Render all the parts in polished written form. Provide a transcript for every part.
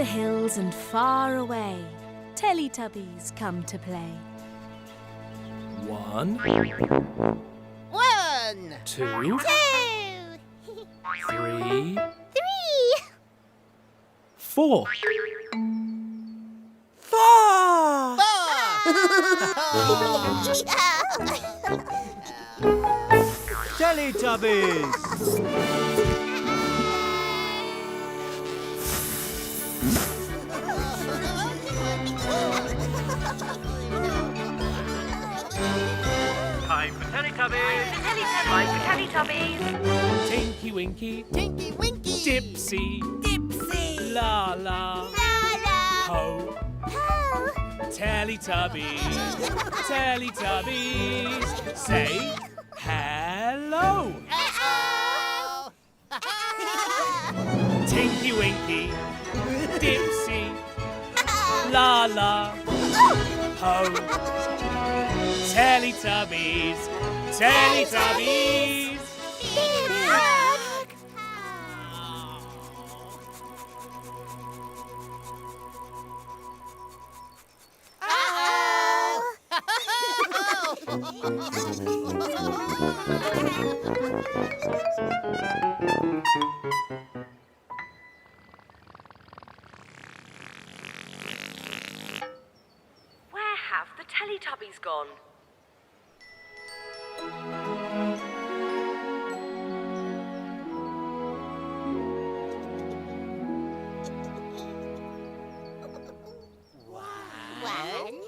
the hills and far away, Teletubbies come to play. 1, 2, 3, 4. 4! Teletubbies! Time for Teletubbies! Time for Teletubbies! Tinky Winky, Tinky Winky! Dipsy, Dipsy! Laa-Laa, Laa-Laa! Ho, Ho! Teletubbies, Teletubbies, say hello. Uh-oh! Tinky Winky, Dipsy, Laa-Laa, Ho, Teletubbies, Teletubbies. Where have the Teletubbies gone? One,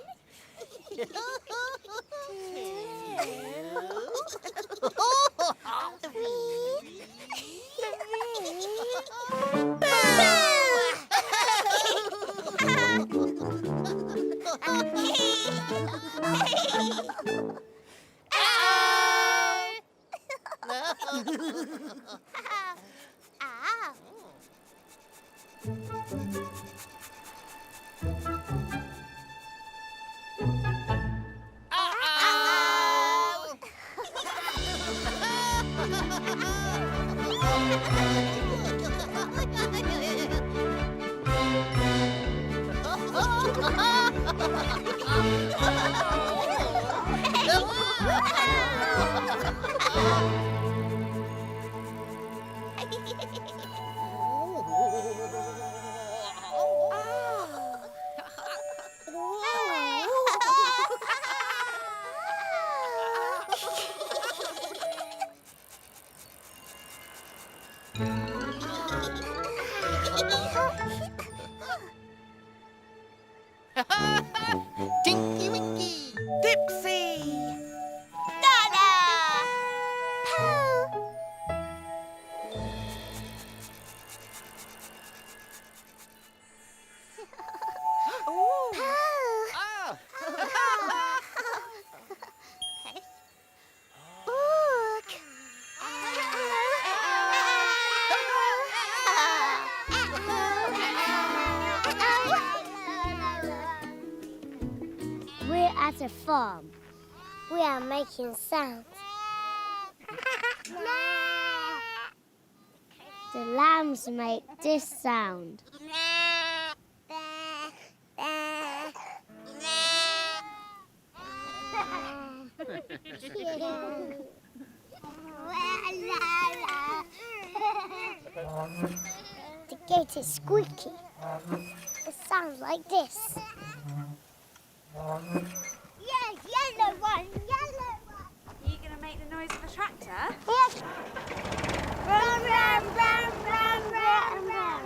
Tinky Winky! Dipsy! Laa-Laa! We're at a farm. We are making sounds. The lambs make this sound. The gate is squeaky. It sounds like this. Yes, yellow one, yellow one. Are you going to make the noise of a tractor? Yes. Run, run, run, run, run, run,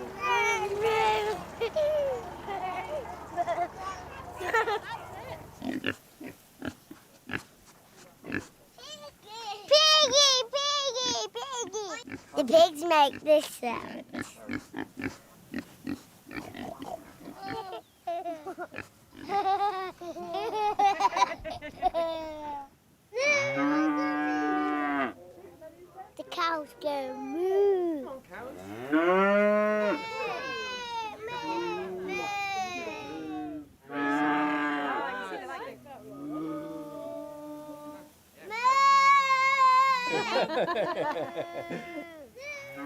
Piggy, piggy, piggy. The pigs make this sound. The cows go moo.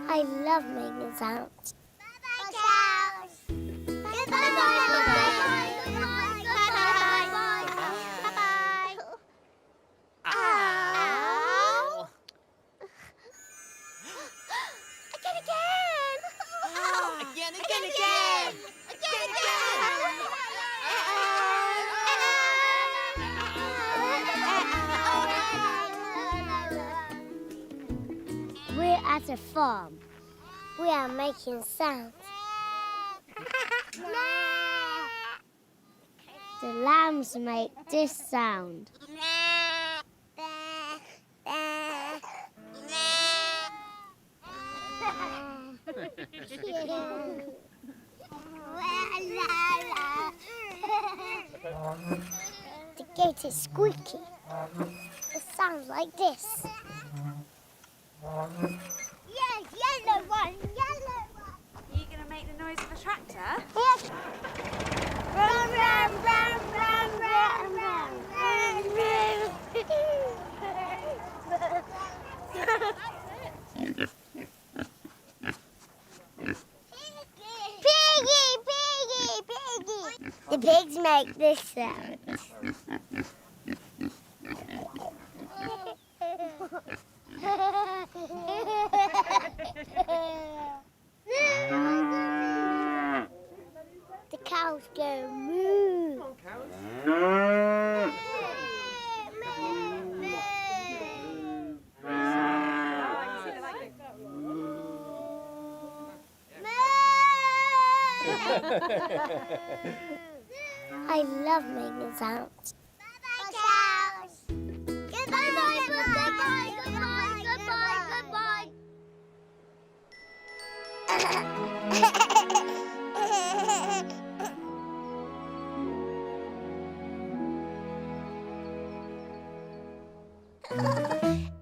I love making sounds. Bye-bye, cows. at a farm. We are making sounds. The lambs make this sound. The gate is squeaky. It sounds like this. Yes, yellow one, yellow one. Are you going to make the noise of a tractor? Yes. Run, run, run, run, run, Piggy, piggy, piggy. The pigs make this sound. The cows go moo. I love making sounds. Bye, cows. Goodbye, goodbye, goodbye, goodbye, goodbye.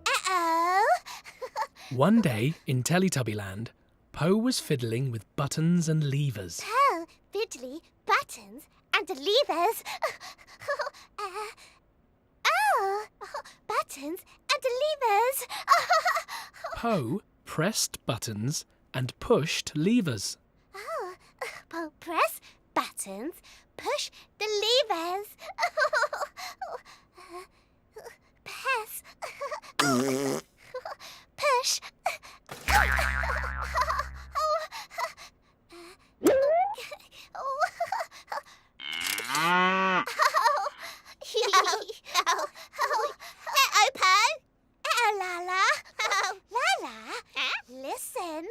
Uh-oh. One day in Teletubbyland, Po was fiddling with buttons and levers. Oh, fiddly, buttons and levers. Buttons and levers. Po pressed buttons and pushed levers. Oh, press buttons, push the levers. Press. Push. Laa-Laa. Laa-Laa, listen.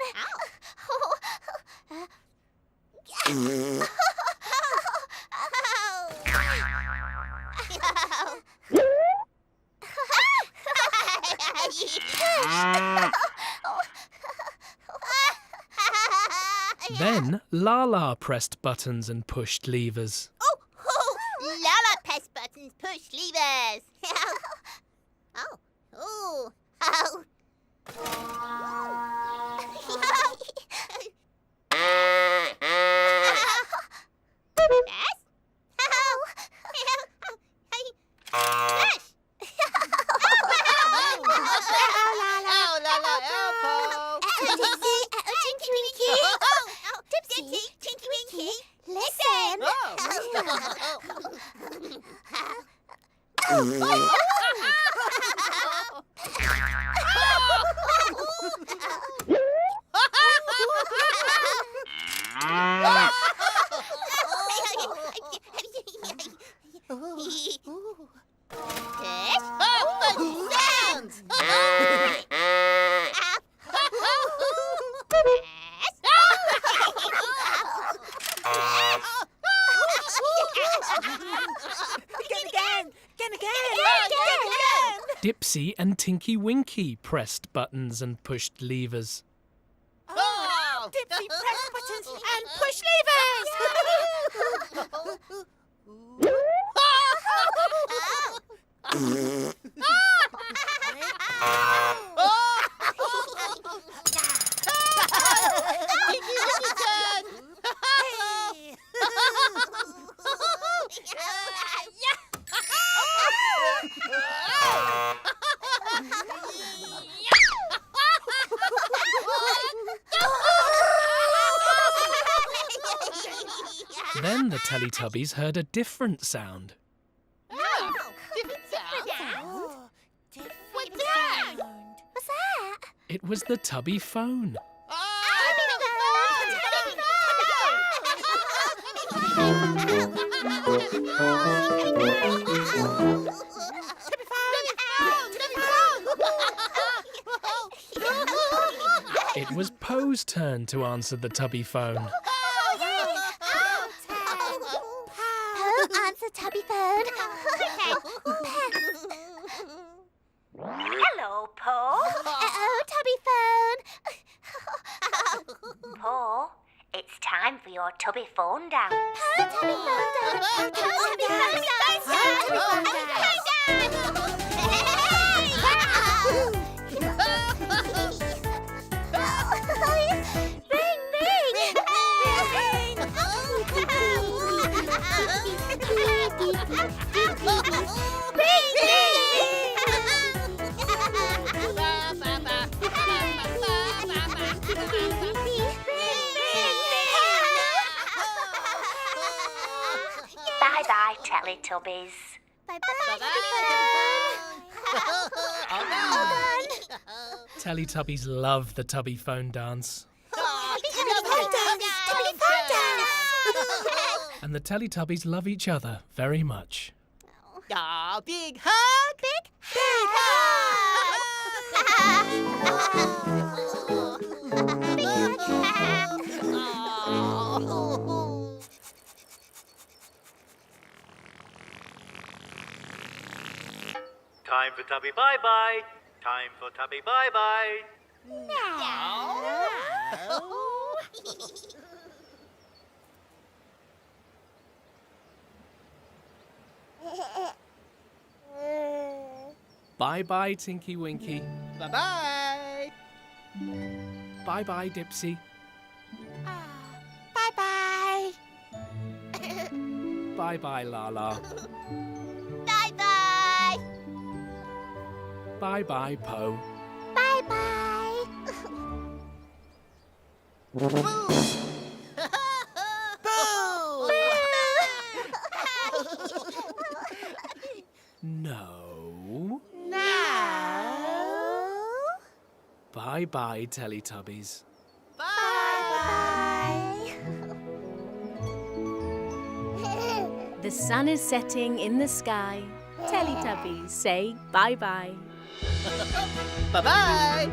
Then Laa-Laa pressed buttons and pushed levers. Laa-Laa press buttons, push levers. Tinky Winky. Dipsy, Tinky Winky, listen. Sounds. Dipsy and Tinky Winky pressed buttons and pushed levers. Dipsy press buttons and push levers. Tinky Winky turn. Then the Teletubbies heard a different sound. Different sound. What's that? What's that? It was the Tubby phone. It was Poe's turn to answer the Tubby phone. Answer Tubby phone. Hello, Poe. Tubby phone. Poe, it's time for your Tubby phone dance. Tubby phone down. Tubby phone Bye-bye, Teletubbies. Teletubbies love the Tubby phone dance. And the Teletubbies love each other very much. Big hug. Big Time for Tubby bye-bye. Time for Tubby bye-bye. Bye-bye, Tinky Winky. Bye-bye. Bye-bye, Dipsy. Bye-bye. Bye-bye, Laa-Laa. Bye-bye. Bye-bye, Poe. Bye-bye. No. No. Bye-bye, Teletubbies. Bye-bye. The sun is setting in the sky. Teletubbies say bye-bye. Bye-bye.